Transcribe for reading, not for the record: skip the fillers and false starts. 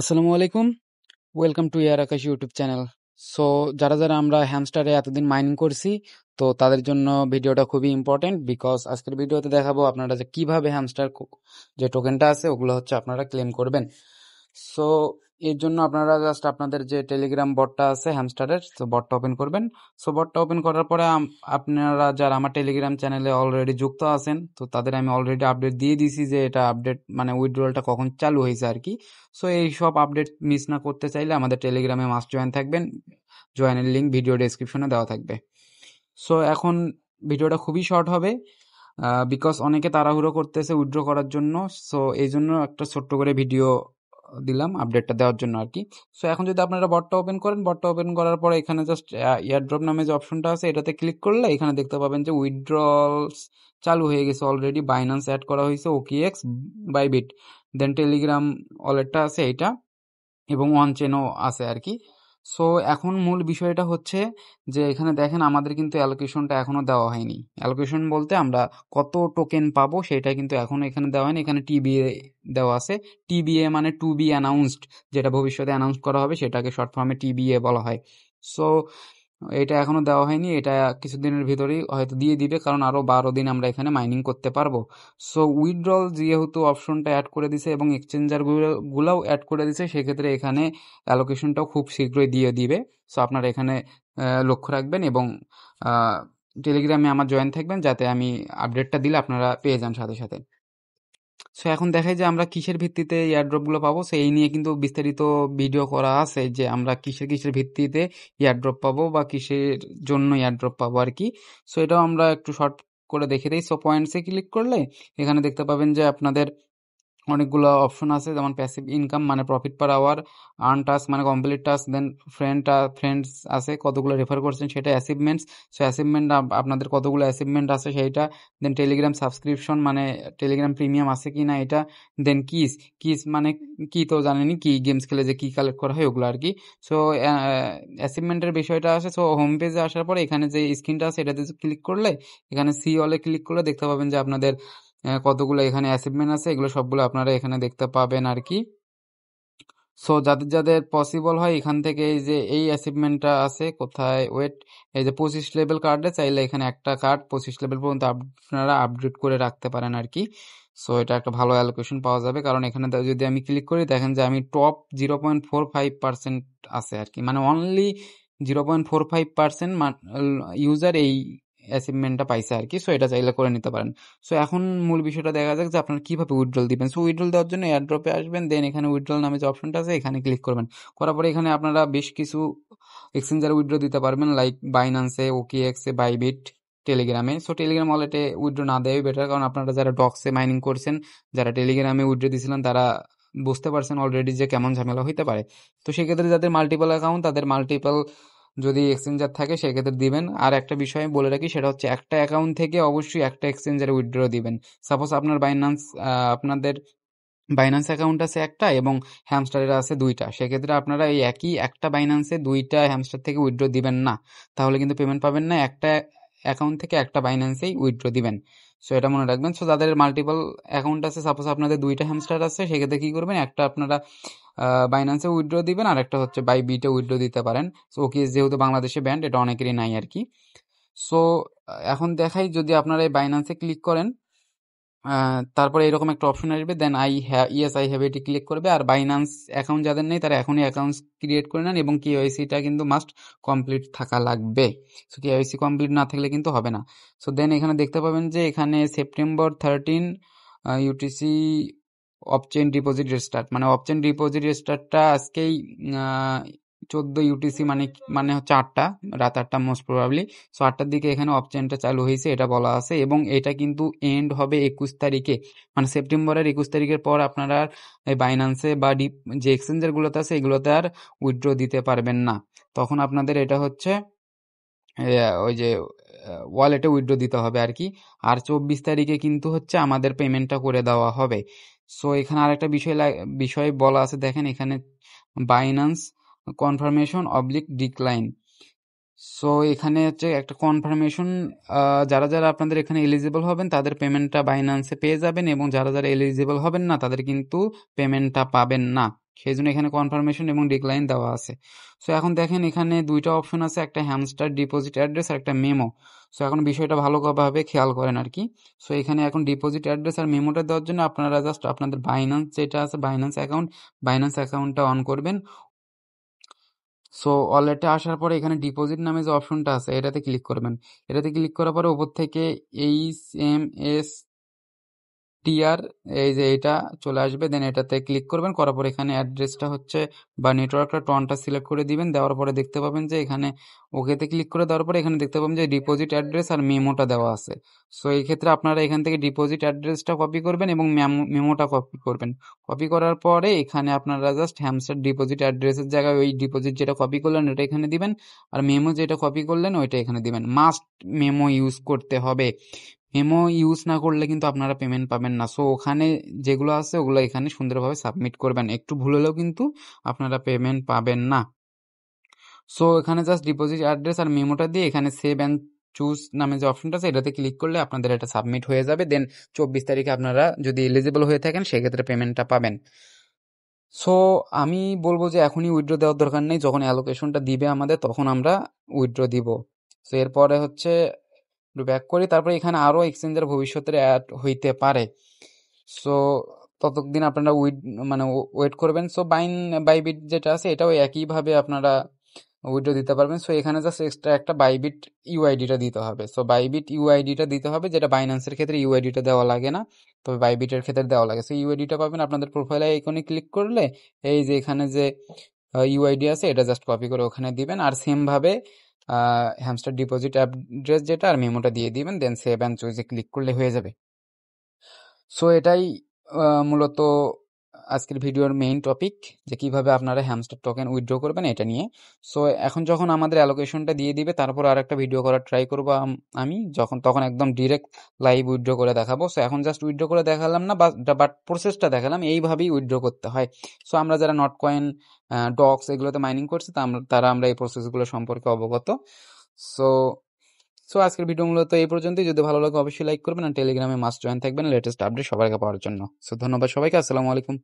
আসসালামু আলাইকুম। Welcome to year Akash YouTube channel. So যারা আমরা হ্যামস্টারে এতদিন মাইনিং করছি, তো তাদের জন্য ভিডিওটা খুবই ইম্পর্টেন্ট, বিকজ আজকের ভিডিওতে দেখাবো আপনারা যে কিভাবে হ্যামস্টার যে টোকেনটা আছে ওগুলো হচ্ছে আপনারা ক্লেম করবেন। সো এর জন্য আপনারা জাস্ট আপনাদের যে টেলিগ্রাম বটটা আছে হ্যামস্টারের, তো বটটা ওপেন করবেন। সো বটটা ওপেন করার পরে আপনারা যারা আমার টেলিগ্রাম চ্যানেলে অলরেডি যুক্ত আছেন, তো তাদের আমি অলরেডি আপডেট দিয়ে দিছি যে এটা আপডেট মানে উইথড্রলটা কখন চালু হয়েছে আর কি। সো এই সব আপডেট মিস না করতে চাইলে আমাদের টেলিগ্রামে মাস্ট জয়েন থাকবেন। জয়েনের লিঙ্ক ভিডিও ডেসক্রিপশনে দেওয়া থাকবে। সো এখন ভিডিওটা খুবই শর্ট হবে, বিকজ অনেকে তাড়াহুড়ো করতেছে উইথড্র করার জন্য। সো এই জন্য একটা ছোট্ট করে ভিডিও দিলাম আপডেটটা দেওয়ার জন্য আর কি। সো এখন যদি আপনারা বটটা ওপেন করেন, বটটা ওপেন করার পরে এখানে জাস্ট এয়ারড্রপ নামে যে অপশনটা আছে এটাতে ক্লিক করলে এখানে দেখতে পাবেন যে উইথড্রলস চালু হয়ে গেছে অলরেডি। বাইন্যান্স অ্যাড করা হয়েছে, ওকিএক্স, বাইবিট, দেন টেলিগ্রাম ওয়ালেটটা আছে এইটা, এবং ওয়ান চেনও আছে আর কি। সো এখন মূল বিষয়টা হচ্ছে যে এখানে দেখেন আমাদের কিন্তু অ্যালোকেশনটা এখনো দেওয়া হয়নি। অ্যালোকেশন বলতে আমরা কত টোকেন পাবো সেটা কিন্তু এখনো এখানে দেওয়া হয়নি। এখানে টিবিএ দেওয়া আছে। টিবিএ মানে টু বি অ্যানাউন্সড, যেটা ভবিষ্যতে অ্যানাউন্স করা হবে সেটাকে শর্ট ফর্মে টিবিএ বলা হয়। সো এটা এখনো দেওয়া হয়নি, এটা কিছুদিনের ভিতরেই হয়তো দিয়ে দিবে, কারণ আরো 12 দিন আমরা এখানে মাইনিং করতে পারবো। সো উইথড্রল যেহেতু অপশনটা অ্যাড করে দিছে এবং এক্সচেঞ্জার গুলাও অ্যাড করে দিছে, সেক্ষেত্রে এখানে অ্যালোকেশনটাও খুব শীঘ্রই দিয়ে দিবে। সো আপনারা এখানে লক্ষ্য রাখবেন এবং টেলিগ্রামে আমার জয়েন থাকবেন, যাতে আমি আপডেটটা দিলে আপনারা পেয়ে যান সাথে সাথে। সো এখন দেখাই যে আমরা কিসের ভিত্তিতে এয়ারড্রপ গুলো পাবো। সো এই নিয়ে কিন্তু বিস্তারিত ভিডিও করা আছে যে আমরা কিসের কিসের ভিত্তিতে এয়ারড্রপ পাবো বা কিসের জন্য এয়ারড্রপ পাবো আর কি। সো এটাও আমরা একটু শর্ট করে দেখে দিই। সো পয়েন্টসে ক্লিক করলে এখানে দেখতে পাবেন যে আপনাদের অনেকগুলো অপশন আছে, যেমন প্যাসিভ ইনকাম মানে profit per hour, earn task মানে কমপ্লিট টাস্ক, দেন ফ্রেন্ডস আছে কতগুলো রেফার করছেন সেটা, অ্যাচিভমেন্টস, সো অ্যাচিভমেন্ট আপনাদের কতগুলো অ্যাচিভমেন্ট আছে সেইটা, দেন টেলিগ্রাম সাবস্ক্রিপশন মানে টেলিগ্রাম প্রিমিয়াম আছে কি না এটা, দেন কিস, কিস মানে কি তো জানেনি, কি গেমস খেলে যে কি কালেক্ট করা হয় ওগুলো আর কি। সো অ্যাচিভমেন্টের বিষয়টা আসে। সো হোম পেজে আসার পরে এখানে যে স্ক্রিনটা আছে এটাতে ক্লিক করলে, এখানে সি অলে ক্লিক করলে দেখতে পাবেন যে আপনাদের কতগুলো এখানে অ্যাচিভমেন্ট আছে, এগুলো সবগুলো আপনারা এখানে দেখতে পাবেন আর কি। সো যাদের যাদের পসিবল হয় এখান থেকে এই যে এই অ্যাচিভমেন্টটা আছে কোথায়, ওয়েট, এই যে 25 লেভেল কার্ডে চাইলে এখানে একটা কার্ড 25 লেভেল পর্যন্ত আপনারা আপডেট করে রাখতে পারেন আর কি। সো এটা একটা ভালো অ্যালোকেশন পাওয়া যাবে, কারণ এখানে যদি আমি ক্লিক করি দেখেন যে আমি টপ 0.45% আছে আর কি, মানে অনলি 0.45% ইউজার এই অ্যাচিভমেন্টটা পাইছে আর কি। সো এটা চাইলে করে নিতে পারেন। সো এখন মূল বিষয়টা দেখা যাক যে আপনারা কিভাবে উইথড্রল দিবেন। সো উইথড্রল দেওয়ার জন্য এয়ারড্রপে আসবেন, দেন এখানে উইথড্রল নামে যে অপশনটা আছে এখানে ক্লিক করবেন। করার পরে এখানে আপনারা বেশ কিছু এক্সচেঞ্জারে উইথড্র দিতে পারবেন, লাইক বাইন্যান্সে, ওকিএক্সে, বাইবিট, টেলিগ্রামে। সো টেলিগ্রাম ওয়ালেটে উইথড্র না দেওয়াই বেটার, কারণ আপনারা যারা ডক্সে মাইনিং করছেন, যারা টেলিগ্রামে উইথড্র দিয়েছিলেন, তারা বুঝতে পারছেন অলরেডি যে কেমন ঝামেলা হইতে পারে। তো সেক্ষেত্রে যাদের মাল্টিপল অ্যাকাউন্ট, তাদের মাল্টিপল যদি এক্সচেঞ্জার থাকে সেক্ষেত্রে দিবেন। আর একটা বিষয় আমি বলে রাখি, সেটা হচ্ছে একটা অ্যাকাউন্ট থেকে অবশ্যই একটা এক্সচেঞ্জারে উইথড্র দিবেন। সাপোজ আপনার আপনাদের বাইন্যান্স অ্যাকাউন্ট আছে একটা এবং হ্যামস্টারের আছে দুইটা, সেক্ষেত্রে আপনারা এই একই একটা বাইন্যান্সে দুইটা হ্যামস্টার থেকে উইথড্র দিবেন না, তাহলে কিন্তু পেমেন্ট পাবেন না। একটা অ্যাকাউন্ট থেকে একটা বাইন্যান্সেই উইথড্র দিবেন। সো এটা মনে রাখবেন। সো যাদের মাল্টিপল অ্যাকাউন্ট আছে, সাপোজ আপনাদের দুইটা হ্যামস্টার আছে, সেক্ষেত্রে কি করবেন, একটা আপনারা বাইন্যান্সে উইথড্র দিবেন আর একটা হচ্ছে বাইবিটে উইথড্র দিতে পারেন। সো ওকে, যেহেতু বাংলাদেশে ব্যান্ড, এটা অনেকেরই নাই আর কি। সো এখন দেখাই, যদি আপনারা এই বাইন্যান্সে ক্লিক করেন, তারপরে এরকম একটা অপশন আসবে, দেন আই হ্যাভ এটি ক্লিক করবে। আর বাইন্যান্স অ্যাকাউন্ট যাদের নেই তারা এখনই অ্যাকাউন্ট ক্রিয়েট করে নেন, এবং কেওয়াইসিটা কিন্তু মাস্ট কমপ্লিট থাকা লাগবে। সো কেওয়াইসি কমপ্লিট না থাকলে কিন্তু হবে না। সো দেন এখানে দেখতে পাবেন যে এখানে September 13 ইউটিসি অফচেন ডিপোজিট রেস্টার্ট, মানে অফচেন ডিপোজিট রেস্টার্টটা আজকেই 14 ইউটিসি মানে মানে হচ্ছে 8টা, রাত 8টা মোস্ট প্রবাবলি। সো 8টার দিকে এখানে অপচেনটা চালু হয়েছে এটা বলা আছে, এবং এটা কিন্তু এন্ড হবে 21 তারিখে, মানে সেপ্টেম্বরের 21 তারিখের পর আপনারা আর এই বাইন্যান্সে বা যে এক্সচেঞ্জার গুলোতে আছে এগুলোতে আর উইথড্র দিতে পারবেন না। তখন আপনাদের এটা হচ্ছে ওই যে ওয়ালেটে উইথড্র দিতে হবে আর কি। আর 24 তারিখে কিন্তু হচ্ছে আমাদের পেমেন্টটা করে দেওয়া হবে। সো এখানে আরেকটা বিষয় বলা আছে, দেখেন এখানে Binance confirmation oblique decline. So এখানে হচ্ছে একটা কনফার্মেশন, যারা যারা আপনাদের এখানে এলিজিবল হবেন তাদের পেমেন্টটা বাইন্যান্সে পেয়ে যাবেন, এবং যারা যারা এলিজিবল হবেন না তাদের কিন্তু পেমেন্টটা পাবেন না। সেই জন্য এখানে কনফার্মেশন এবং ডিক্লাইন দেওয়া আছে। সো এখন দেখেন এখানে দুইটা অপশন আছে, একটা হ্যামস্টার ডিপোজিট অ্যাড্রেস আর একটা মেমো। সো এখন বিষয়টা ভালোভাবে খেয়াল করেন আর কি। সো এখানে এখন ডিপোজিট অ্যাড্রেস আর মেমোটা দেওয়ার জন্য আপনারা জাস্ট আপনাদের বাইন্যান্স যেটা আছে বাইন্যান্স অ্যাকাউন্টটা অন করবেন। সো ওয়ালেটে আসার পরে এখানে ডিপোজিট নামে যে অপশনটা আছে এটাতে ক্লিক করবেন। এটাতে ক্লিক করার পরে উপর থেকে এইচএমএস টিআর, এই যে এটা চলে আসবে, দেন এটাতে ক্লিক করবেন। করার পর এখানে অ্যাড্রেসটা হচ্ছে বা নেটওয়ার্কটা টনটা সিলেক্ট করে দিবেন। দেওয়ার পরে দেখতে পাবেন যে এখানে ওকেতে ক্লিক করে দেওয়ার পরে এখানে দেখতে পাবেন যে ডিপোজিট অ্যাড্রেস আর মেমোটা দেওয়া আছে। সো এই ক্ষেত্রে আপনারা এখান থেকে ডিপোজিট অ্যাড্রেসটা কপি করবেন এবং মেমোটা কপি করবেন। কপি করার পরে এখানে আপনারা জাস্ট হ্যামস্টার ডিপোজিট অ্যাড্রেসের জায়গায় ওই ডিপোজিট যেটা কপি করলেন ওটা এখানে দিবেন, আর মেমো যেটা কপি করলেন ওইটা এখানে দিবেন। মাস্ট মেমো ইউজ করতে হবে। মেমো ইউজ না করলে কিন্তু আপনারা পেমেন্ট পাবেন না। সো ওখানে যেগুলো আছে ওগুলো এখানে সুন্দরভাবে সাবমিট করবেন, একটু ভুল হলেও কিন্তু আপনারা পেমেন্ট পাবেন না। সো এখানে জাস্ট ডিপোজিট অ্যাড্রেস আর মেমোটা দিয়ে এখানে সেভ অ্যান্ড চুজ নামে যে অপশনটা আছে এটাতে ক্লিক করলে আপনাদের এটা সাবমিট হয়ে যাবে। দেন 24 তারিখে আপনারা যদি এলিজিবল হয়ে থাকেন সেক্ষেত্রে পেমেন্টটা পাবেন। সো আমি বলবো যে এখনই উইথড্র দেওয়ার দরকার নেই, যখন অ্যালোকেশনটা দিবে আমাদের তখন আমরা উইথড্র দিব। সো এরপরে হচ্ছে একটু ব্যাক করি, তারপরে এখানে আরো এক্সচেঞ্জের ভবিষ্যতে অ্যাড হইতে পারে। সো ততদিন আপনারা মানে ওয়েট করবেন। সো বাইবিট যেটা আছে এটাও একইভাবে আপনারা উইথড্র দিতে পারবেন। সো এখানে জাস্ট এক্সট্রা একটা বাইবিট ইউআইডিটা দিতে হবে। সো বাইবিট ইউআইডিটা দিতে হবে, যেটা বাইন্যান্সের ক্ষেত্রে ইউআইডিটা দেওয়া লাগে না, তবে বাইবিটের ক্ষেত্রে দেওয়া লাগে। সো ইউআইডিটা পাবেন আপনাদের প্রোফাইল আইকনে ক্লিক করলে, এই যে এখানে যে ইউআইডি আছে এটা জাস্ট কপি করে ওখানে দিবেন, আর সেম ভাবে হ্যামস্টার ডিপোজিট অ্যাড্রেস যেটা আর মেমোটা দিয়ে দিবেন, দেন সেভ অ্যান্ড চুজে ক্লিক করলে হয়ে যাবে। সো এটাই মূলত আজকের ভিডিওর মেইন টপিক, যে কিভাবে আপনারা হ্যামস্টার টোকেন উইথড্র করবেন এটা নিয়ে। সো এখন যখন আমাদের অ্যালোকেশনটা দিয়ে দিবে তারপর আর একটা ভিডিও করার ট্রাই করবো আমি যখন, তখন একদম ডিরেক্ট লাইভ উইথড্র করে দেখাবো। সো এখন জাস্ট উইথড্র করে দেখালাম না, বাট প্রসেসটা দেখালাম, এইভাবেই উইথড্র করতে হয়। সো আমরা যারা নট কয়েন, ডক্স এগুলোতে মাইনিং করছি তারা আমরা এই প্রসেসগুলো সম্পর্কে অবগত। সো সো আজকের ভিডিও মূলত এই পর্যন্তই। যদি ভালো লাগে অবশ্যই লাইক করবেন, আর টেলিগ্রামে মাস্ট জয়েন থাকবেন লেটেস্ট আপডেট সবার আগে পাওয়ার জন্য। সো ধন্যবাদ সবাইকে, আসসালামু আলাইকুম।